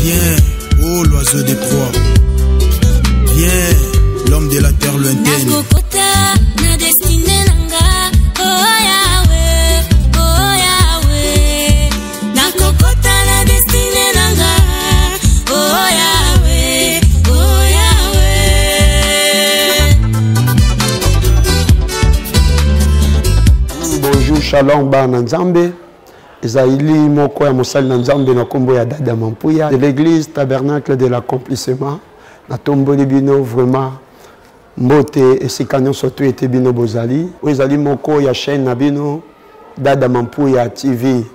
Viens, oh l'oiseau des proies. Viens, l'homme de la terre lointaine. Bonjour, shalom, Bana Nzambe. Ezaïli moko ya mosali na Nzambe na kombo ya Dada Mampuya de l'église tabernacle de l'accomplissement. Na tomboli bino vraiment mbote esika nyonso to ete bino bozali. Ezali moko ya chaîne na bino Dada Mampuya TV.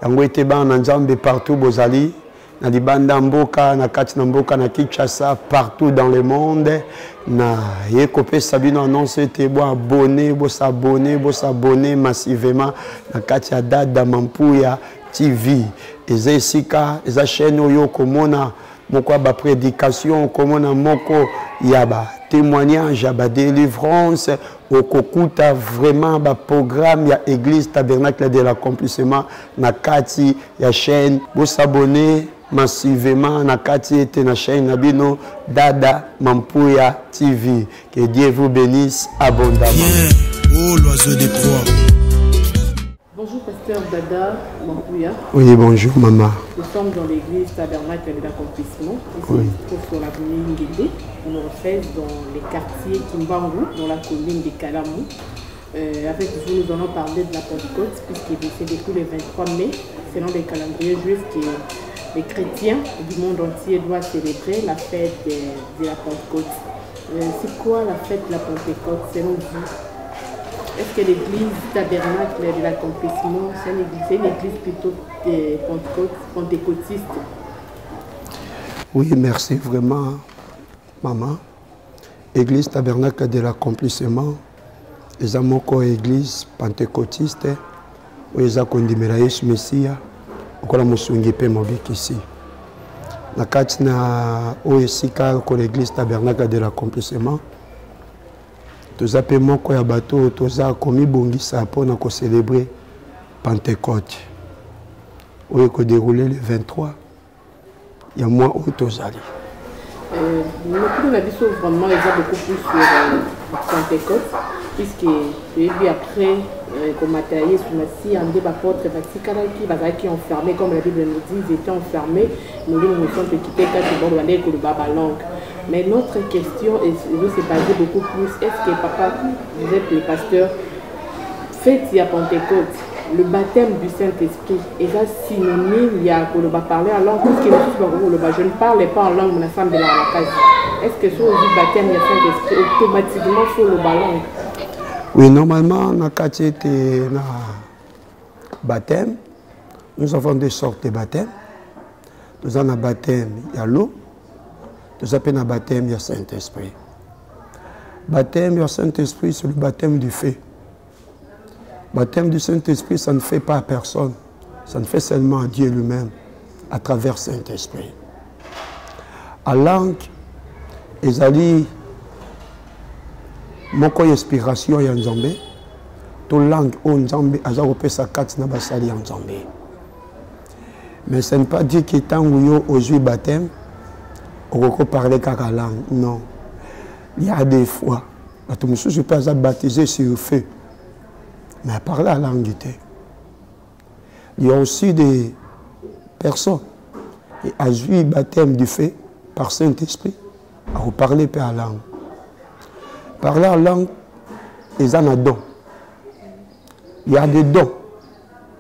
Yango ete Bana Nzambe partout bozali. Na libanda mboka, na kati na mboka, na Kinshasa, partout dans le monde. Na yekope sabino annonce ete bo abonné, bo s'abonner massivement na kati ya Dada Mampuya TV. Eza esika, eza chaîne oyo komona moko ba prédication, komona moko ya ba témoignage, ya ba délivrance, okokuta vraiment ba programme ya église tabernacle de l'accomplissement na kati ya chaîne. Bo s'abonner massivement na kati ete na chaîne nabino Dada Mampuya TV. Que Dieu vous bénisse abondamment. Viens, oh l'oiseau des proies. Bonjour pasteur Dada Mampuya. Oui, bonjour maman. Nous sommes dans l'église tabernacle de l'accomplissement. Ici, Oui. on se trouve sur l'avenue Ngende, numéro 16, dans les quartiers Kimbangu, dans la commune de Kalamou. Avec vous, nous allons parler de la Pentecôte, puisque c'est depuis le 23 mai, selon les calendriers juifs, que les chrétiens du monde entier doivent célébrer la fête de la Pentecôte. C'est quoi la fête de la Pentecôte selon vous? Est-ce que l'église tabernacle de l'accomplissement, c'est une église plutôt pentecôtiste? Oui, merci vraiment maman. Église tabernacle de l'accomplissement. Eza moko église pentecôtiste. Où eza kondimela Yesu Messia. Okola musungi pe mobikisi. Na kati na oesika ko l'église tabernacle de l'accomplissement. Toza pe moko ya bato toza komi bongisa pona ko célébrer Pentecôte. Oyo ko dérouler le 23. Il y a mois où tozali. Nous avons vraiment beaucoup plus sur Pentecôte, puisque après, comme matériel sur Massi, on dit que qui enfermés, comme la Bible nous dit, ils étaient enfermés, nous nous sommes quittés quand on allait que le baba langue. Mais notre question s'est basée beaucoup plus. Est-ce que papa, vous êtes le pasteur, faites il y a Pentecôte, le baptême du Saint-Esprit est synonyme, il y a pour le parler en langue, parce que je ne parle pas en langue, mais femme de la case. Est-ce que sur le baptême du Saint-Esprit, automatiquement sur le ballon? Oui, normalement, dans le baptême, nous avons deux sortes de baptême. Nous avons un baptême, il y a l'eau. Nous avons un baptême, il y a Saint-Esprit. Baptême, il y a Saint-Esprit, c'est le baptême du feu. Baptême du Saint-Esprit, ça ne fait pas à personne. Ça ne fait seulement à Dieu lui-même, à travers Saint-Esprit. À langue, ezali moko inspiration ya Nzambe. To langue o Nzambe aza sa kati na basali ya Nzambe. Mais ça ne veut pas dire que tant que aujourd'hui baptême, on peut parler kaka langue. Non. Il y a des fois, je ne peux pas baptiser sur le feu. Mais à parler à la langue. Il y a aussi des personnes qui ont eu le baptême du feu par Saint-Esprit à parler par la langue. Parler à la langue, ils ont un don. Il y a des dons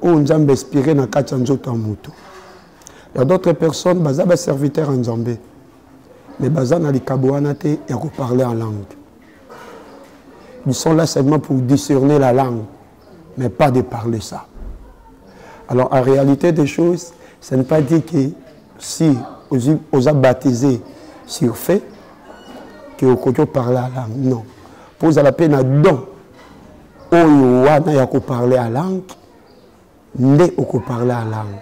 où nous avons inspiré dans le cadre de Nzoto. Il y a d'autres personnes qui sont serviteurs en Zambie. Mais ils sont dans les Kabouanate et ils parler en langue. Ils sont là seulement pour discerner la langue, mais pas de parler ça. Alors, en réalité des choses, ça ne veut pas dire que si on a baptisé sur fait, que on peut parler à la langue. Non. Pour la peine à don, on peut parler à la langue, mais on peut parler à la langue.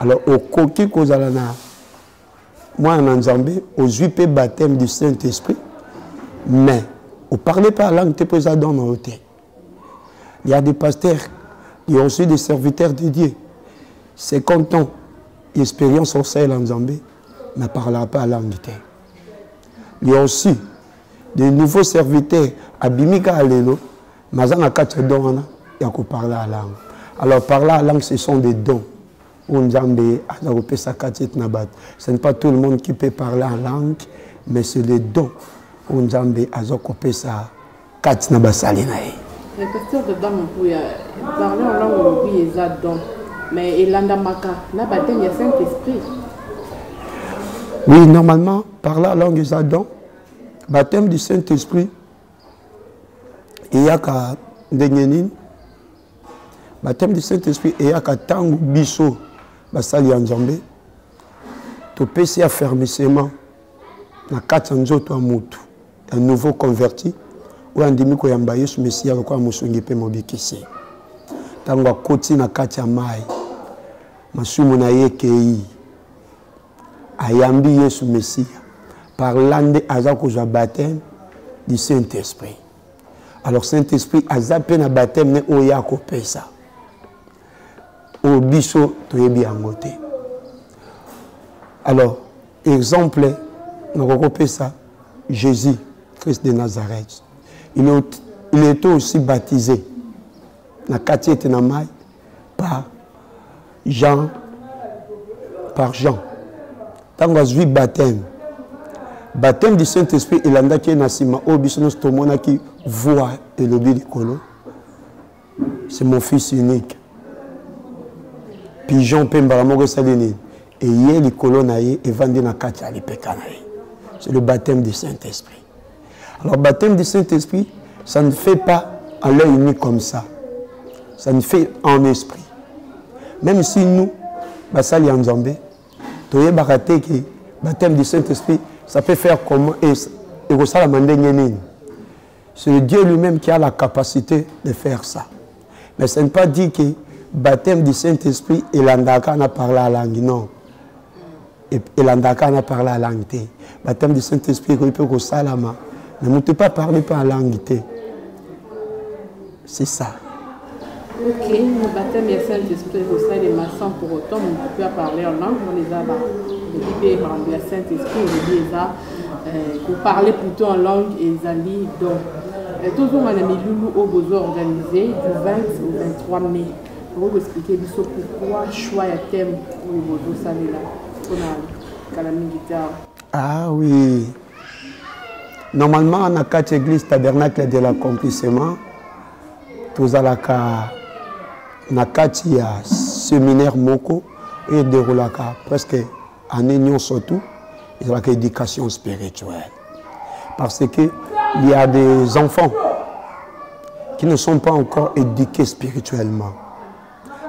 Alors, au coquille qu'on a moi en Nzambé, aux 8 baptême du Saint-Esprit, mais on ne parle pas la langue, tu peux dans mon hôtel. Il y a des pasteurs, il y a aussi des serviteurs de Dieu. 50 ans, expérience au Sahel en Zambie, ne parlera pas la langue. Il y a aussi de nouveaux serviteurs à Bimika Alelo, Mazana Katsadona, il y a parler la langue. Alors parler la langue, ce sont des dons. Ce n'est pas tout le monde qui peut parler en langue, mais c'est les dons. Le pasteur de Damopouya, parler en langue, oui, il y a des dons. Mais il y a un baptême du Saint-Esprit. Oui, normalement, parler la langue, il y a des dons. Baptême du Saint-Esprit, il y a qu'à Dengenin. Baptême du Saint-Esprit, il y a qu'à Tango Bisso, Basali en Zambé. Tu peux essayer affermissement. Na 400 to amutu. Un nouveau converti. Ou un demi ko yamba Yesu Messia ko amusungi pe mobikisi. Tango akoti na kati ya mai. Masumu na yekei. Ayambi Yesu Messia. Parlando azako za baptême du Saint-Esprit. Alors Saint-Esprit azape na baptême ne oya ko pesa. O biso to yebi angote. Alors exemple na pesa Jésus Christ de Nazareth. Il était aussi baptisé na kati na mai par Jean. Tango azwi baptême. Baptême du Saint-Esprit, il a dit qu'il voit et le dit c'est mon fils unique. Pigeon Pembaramore Salini. Et hier, les colonnes et vendu na katia les pécanaï. C'est le baptême du Saint-Esprit. Alors, baptême du Saint-Esprit, ça ne fait pas à l'œil nu comme ça. Ça ne fait en esprit. Même si nous, Basali en Zambé, tu es baraté que baptême du Saint-Esprit, ça peut faire comment et c'est Dieu lui-même qui a la capacité de faire ça. Mais ce n'est pas dit que baptême du Saint-Esprit et l'andaka n'a parlé la langue, non. Et l'andaka n'a parlé la langue. Baptême du Saint-Esprit, il peut que salama. Mais ne peut pas parler par la langue. C'est ça. Ok, le baptême du Saint-Esprit, au sein des maçons, pour autant, on ne peut pas parler en langue, on les a là. Le Saint-Esprit, pour parler plutôt en langue et zali. Donc, toujours mon ami Loulou au besoin organisé du 20 au 23 mai. Pour vous expliquer pourquoi choix à thème pour le besoin salé là. On a la guitare. Ah oui. Normalement, on a 4 églises tabernacle de l'accomplissement. Tous à la il y a séminaire Moko et déroule presque en union surtout, il y a l'éducation spirituelle. Parce qu'il y a des enfants qui ne sont pas encore éduqués spirituellement.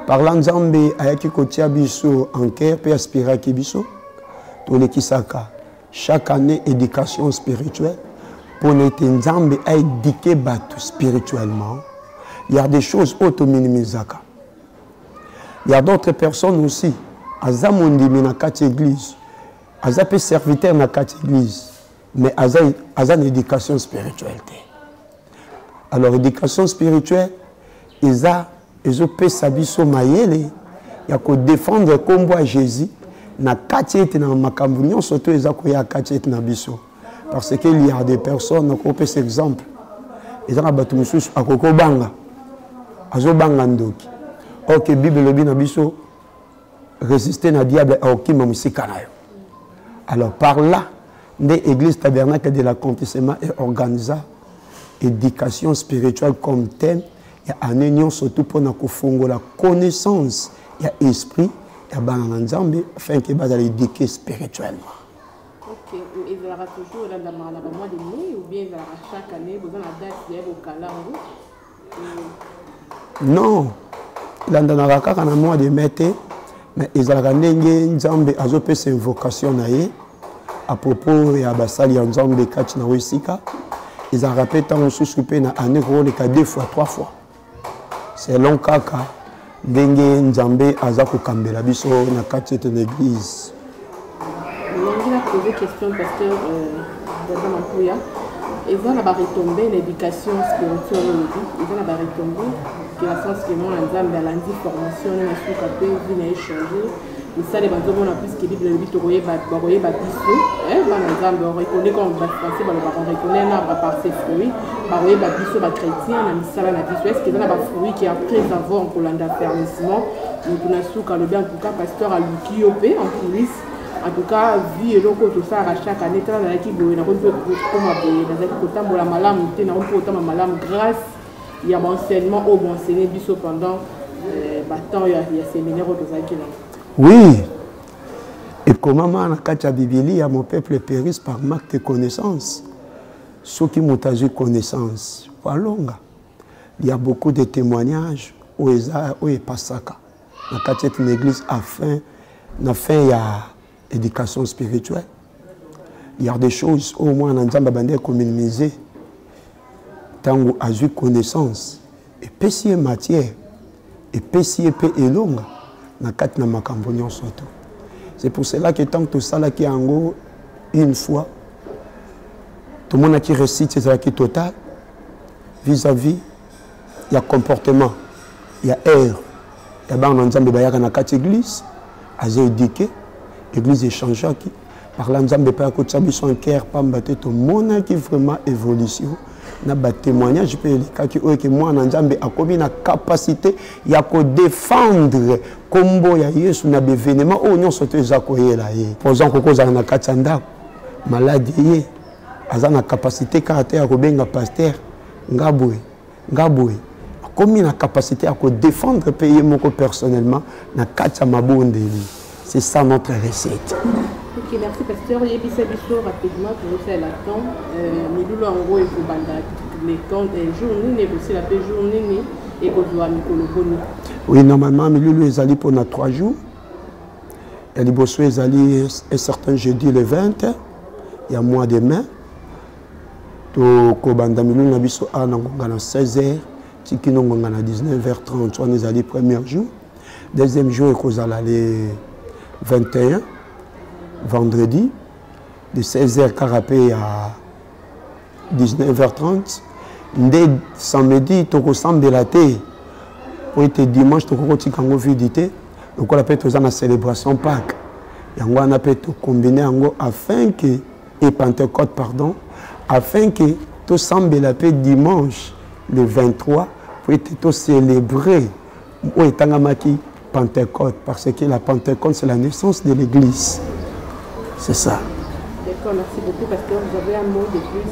Parlant de Zambé, ayaki kotia biso en cœur, peut aspirer à Kibiso, tous les Kisaka. Chaque année, éducation spirituelle, pour être Zambé à éduquer Batu spirituellement. Il y a des choses auto-minimisaka. Il y a d'autres personnes aussi. Azamundi na kati église. Azapé serviteur na kati église. Mais azan éducation spirituelle. Alors éducation spirituelle, ils ont sabiso mayele. Il y a que défendre comme Jésus. Na kati et na makambunion surtout ils ont koya kati et na biso. Parce qu'il y a des personnes qui ont cet exemple. Ils ont battu monsieur à koko banga. Azo banga ndoki. Ok, Bible le bin abiso résister na diable à okima musika na yo. Alors par là, l'église tabernacle de l'accomplissement est organisée éducation spirituelle comme thème. Il y a une union surtout pour la connaissance, il y a esprit, il y a bananzambi afin que va éduquer spirituellement. Ok, et il y aura toujours là dans le mois de mai ou bien il y aura chaque année vous avez la date il y a au Kalango. Non, il y a un mois de mai, mais il y a une invocation à propos de Basali en Zambé Kachina Wesika. Ils ont rappelé tant que je na année 2 fois 3 fois. C'est long kaka dengue Nzambe azako kambela biso na kati de l'église. On a posé question pasteur dans Mampuya. Ils ont retombé l'éducation spirituelle ils ont retombé que la sens que moi Nzambe a lundi formation na souka pe vient échanger ça les bantos on a plus que Bible le bito royer batiso par exemple on reconnaît comme français on reconnaît un arbre par ses fruits royer batiso ba chrétien na misala na biso est-ce que dans ba fruits qui après avoir en colanda fermissement nous na souka le bien en tout cas pasteur à Lukiope en police en tout cas vie et loko tout ça à chaque année dans la qui boye na ko comme boye dans la ko tambola malamu te na ko tambola malamu grâce il y a enseignement au bon enseigner biso pendant temps il y a séminaire au Tozakila. Oui. Et comment dans la Bible, mon peuple périsse par manque de connaissances. Ceux qui m'ont eu connaissance, il y a beaucoup de témoignages où il y a Pasaka. Dans une église, afin il y a éducation spirituelle. Il y a des choses au moins dans le communisé. Tant où il y a connaissance. Et puis matière. Et puis et longue. C'est pour cela que tant que tout ça là qui est en gros, une fois, tout le monde qui récite c'est ça qui est total, vis-à-vis, il y a comportement, il y a air, il y a dans l'église, il y a éduqué, l'église est changée, par l'ensemble pas que ça son cœur pas battre tout le monde qui vraiment évolution. Na ba témoignage que moi Nzambe a commis la capacité ya ko défendre combo ya Yesu na événement o nyon sote za ko yela ye posant ko za na katanda maladie azana capacité caractère ko benga pasteur ngabwe commis la capacité à ko défendre pays moko personnellement na katsa mabonde. C'est ça notre recette. Ok, merci pasteur. Il y a des rapidement pour faire la temps. Nous en gros, il faut les temps journée, négocier la paix journée et qu'on doit oui, normalement, Milulu est allé pour 3 jours. Et les bosseux est allé un certain jeudi le 20, il y a mois de mai. Donc, Kobanda Milulu n'a biso à 16h, Tikino à 19h30, on est allé premier jour. Deuxième jour, il est allé 21, vendredi, de 16h carapé à 19h30. Dès samedi, tu ressembles la thé. Pour être dimanche, tu as visité. Donc, on appelle la célébration Pâques. Et on a pu combiner afin que, et Pentecôte, pardon, afin que tu sembles la paix dimanche, le 23, pour être célébré. Où est Pentecôte, parce que la Pentecôte, c'est la naissance de l'Église. C'est ça. D'accord, merci beaucoup, parce que vous avez un mot de plus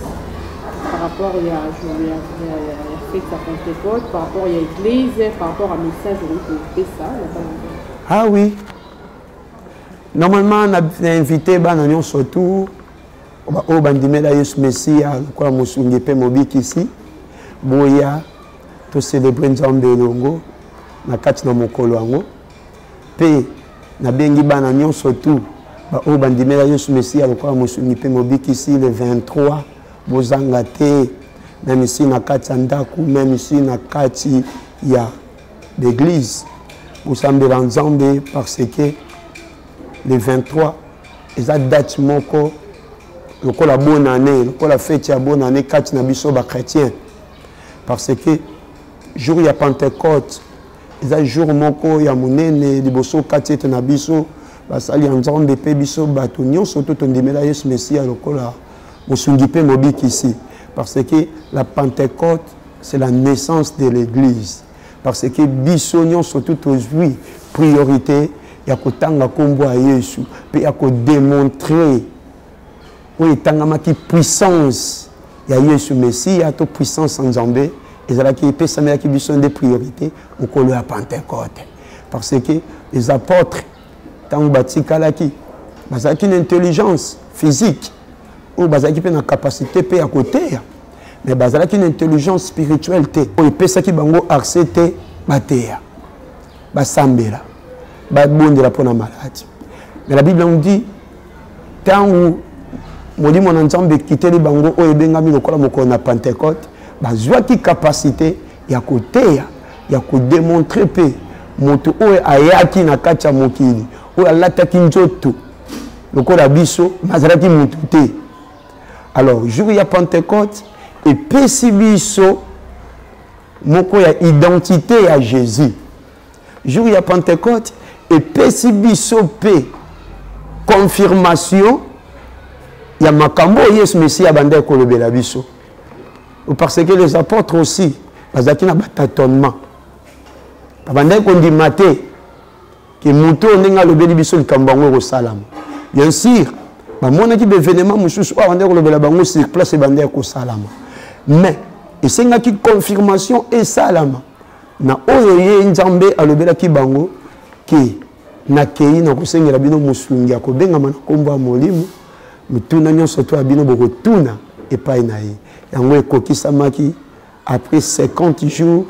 par rapport à la fête de Pentecôte, par rapport à l'Église, par rapport à message, vous faites ça. Ah oui. Normalement, on a invité Bananion surtout, au Bandimela Yesu Messia, quoi, Moussungi Mobik ici, Boya, tout célébrer Nzambe Longo. Na kati na mokolo yango pe na bengi bana nyonso tout ba o bandimela Yesu Messia lokola mosungi pe mobikisi le 23 bozanga te même ici na kati ya ndaku même ici na kati ya l'église bosambela Nzambe parce que le 23 eza date moko lokola bonne année lokola fête ya bonne année kati na biso ba chrétien parce que jour ya Pentecôte il y a un jour moko ya munene liboso kati na biso basali Nzambe pe biso bato nyonso to tondimela Yesu Messia lokola mosungi pe mobiki ici parce que la Pentecôte c'est la naissance de l'église parce que biso nyonso to tozwi priorité ya kotanga kombo ya Yesu pe ya ko démontrer o etangama ki puissance ya Yesu Messia to puissance Nzambe. Et là qui peut s'amener qui besoin de priorités au col à Pentecôte parce que les apôtres tant batika là qui une intelligence physique ou bazaki une capacité pe à côté mais bazaki une intelligence spirituelle te ou peut ça qui bango accepter batéa basambela babondela pour la maladie mais la Bible nous dit tant où molimo na Nzambe quitter les bango o ebengami lokola moko na Pentecôte bazwa ki capacité ya koteya ya ko démontrer pe moto oyo ayaki na kati ya mokili oyo alataki nzoto lokola biso mazalaki motu te. Alors jour ya Pentecôte epesi biso moko ya identité ya Jésus. Jour ya Pentecôte et pesi biso pe confirmation ya makambo Yesu Messie abanda kolobela biso. Parce que les apôtres aussi bazaki na batatonnement. Abanda kondimate que muto ndinga lobeli biso likambo ngo salama. Bien sûr, bamona ki événement mususu abanda kolobela bango sur place banda ko salama. Mais esenga ki confirmation et salama. Na oyo ye Nzambe alobela ki bango ki na kei na kusengela bino musungi ya kobenga mana kombo ya molimo mutuna nyonso to abino bokotuna epai na ye yango ekokisamaki après 50 jours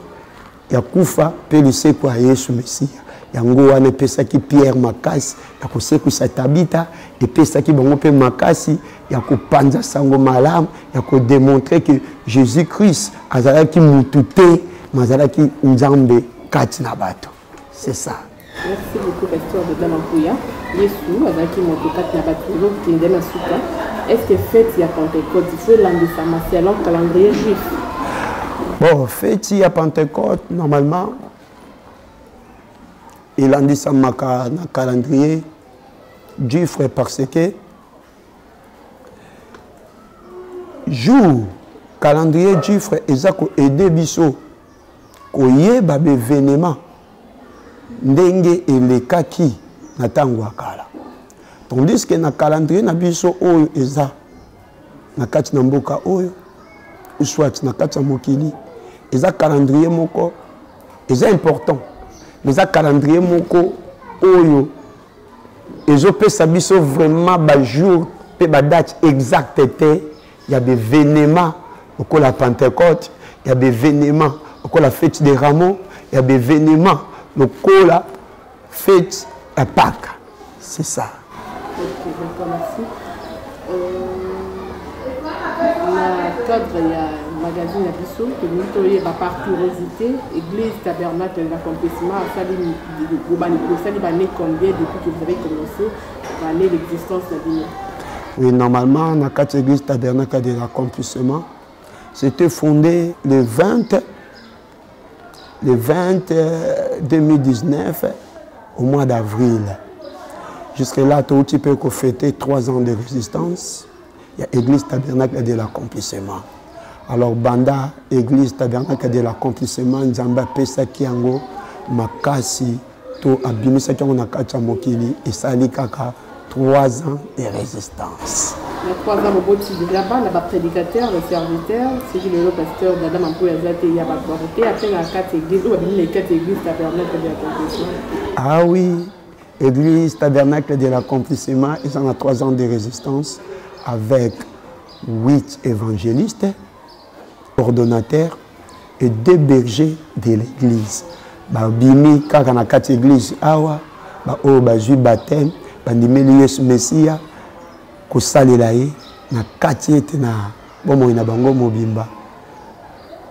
ya kufa pe liseko ya Yesu Mesia yango wana epesaki Pierre makasi ya kosekwisa Tabita epesaki bango pe makasi ya kopanza sango malamu ya kodémontrer que Jésus-Christ azalaki mutu te mazalaki Nzambe kati na bato. C'est ça. Merci beaucoup, pasteur de Damampouya. Yesu, avec Motokat Nabaturo, qui est dans Souka. Est-ce que fête il y a Pentecôte? Il faut l'année c'est alors calendrier juif. Bon, fête il y a Pentecôte, normalement, il a dit ça dans calendrier juif parce que jour calendrier juif ils ont aidé biso koyeba événement ndenge elekaki na tango akala. Tandis que na calendrier na biso oyo eza na kati na mboka oyo soit na kati ya mokili eza calendrier moko eza important. Eza calendrier moko oyo ezopesa biso vraiment ba jour pe ba date exacte te ya be événement au la Pentecôte, il y a des événements au la fête des rameaux, il y a des événements le cola fête à Pâques. C'est ça. Ok, d'accord, merci. Dans le cadre, il y a un magazine à Bissot, que nous avons par curiosité, Église Tabernacle de l'accomplissement, ça dit combien depuis que vous avez commencé à aller l'existence de la vie? Oui, normalement, dans la Église Tabernacle de l'accomplissement, c'était fondé le 20 2019 au mois d'avril. Jusque-là, tout petit peu qu'on fêtait 3 ans de résistance. Il y a Église Tabernacle de l'accomplissement. Alors, Banda, Église Tabernacle de l'accomplissement, Nzamba Pesa Kiango, Makasi, to Abimisa Kiango Nakacha Mokili, et Sali Kaka, 3 ans de résistance. Il y a 3 ans, il y a un prédicateur, le serviteur, c'est le pasteur d'Adam Ampouya Zate, il y a une autorité. Après, il y a 4 églises, les 4 églises tabernacle de l'accomplissement. Ah oui, Église Tabernacle de l'accomplissement, ils ont 3 ans de résistance avec 8 évangélistes, ordonnateurs et 2 bergers de l'église. Bimi, quand on a 4 églises, awa, bazu baptême, bandimeli Yesu Messia, kosalela ye na kati ete na bomo ina bango mobimba.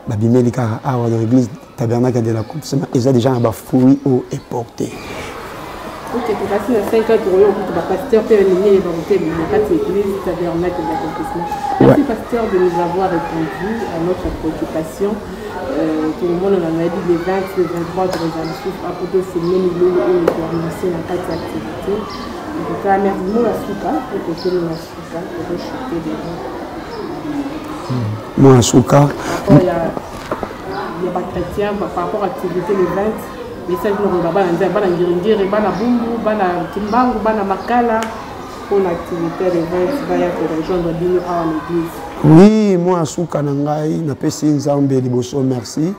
Babimeli kaka awa dans l'église Tabernacle de l'accomplissement, ils ont déjà un fruit au et porté. Ok, tu passes à 5 ans pour le pasteur Père Ligné et volonté de l'église Tabernacle de l'accomplissement. Merci pasteur de nous avoir répondu à notre préoccupation. Tout le monde en a dit les 20 et 23 de résolution à côté de ces millions de commencer dans 4 activités. En tout cas, merci beaucoup à Souka pour que tu nous as Souka pour rechuter des gens. Moi, Souka. Il y a des chrétiens par rapport à l'activité les 20. Message nous bana ngirindiri bana bumbu bana timbangu bana makala pour l'activité les 20 va y rejoindre bino à l'église. Oui, moi Souka nangai na pesi Nzambe liboso merci.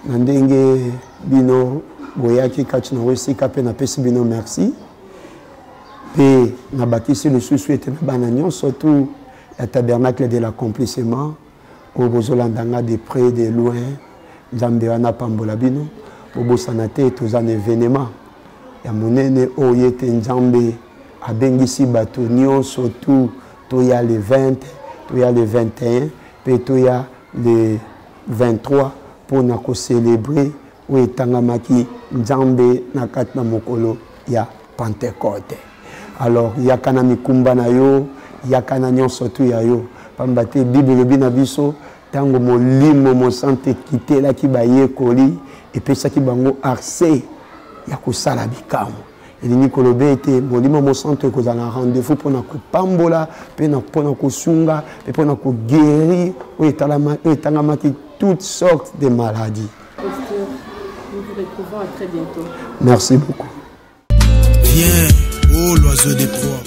Na ndenge bino boyaki kati na wesika pe na pesi bino merci. Pe na bakisi le sousuete na bana nyonso surtout la tabernacle de l'accomplissement au bozolandanga de près de loin Nzambe wana pambola bino. Pour sanate tous un événement ya monene oyete Nzambe abengisi bato nyonso surtout to ya le 20 to ya le 21 pe to ya le 23 pour na ko célébrer o etangamaki Nzambe na kati na mokolo ya Pentecôte. Alors ya kana mikumba na yo ya kana nyonso surtout ya yo pambate Bible bina biso tango molimo mo sante kitela ki baye koli et puis ça qui bango arcé ya kosala bikamwa elingi koloba ete molimo mosantu ekozala na rendez-vous mpona kopambola mpe mpona kosunga mpe mpona koguérir oyo etangamaki toutes sortes de maladies. Pasteur, nous vous retrouvons à très bientôt. Merci beaucoup. Viens, ô l'oiseau des proies.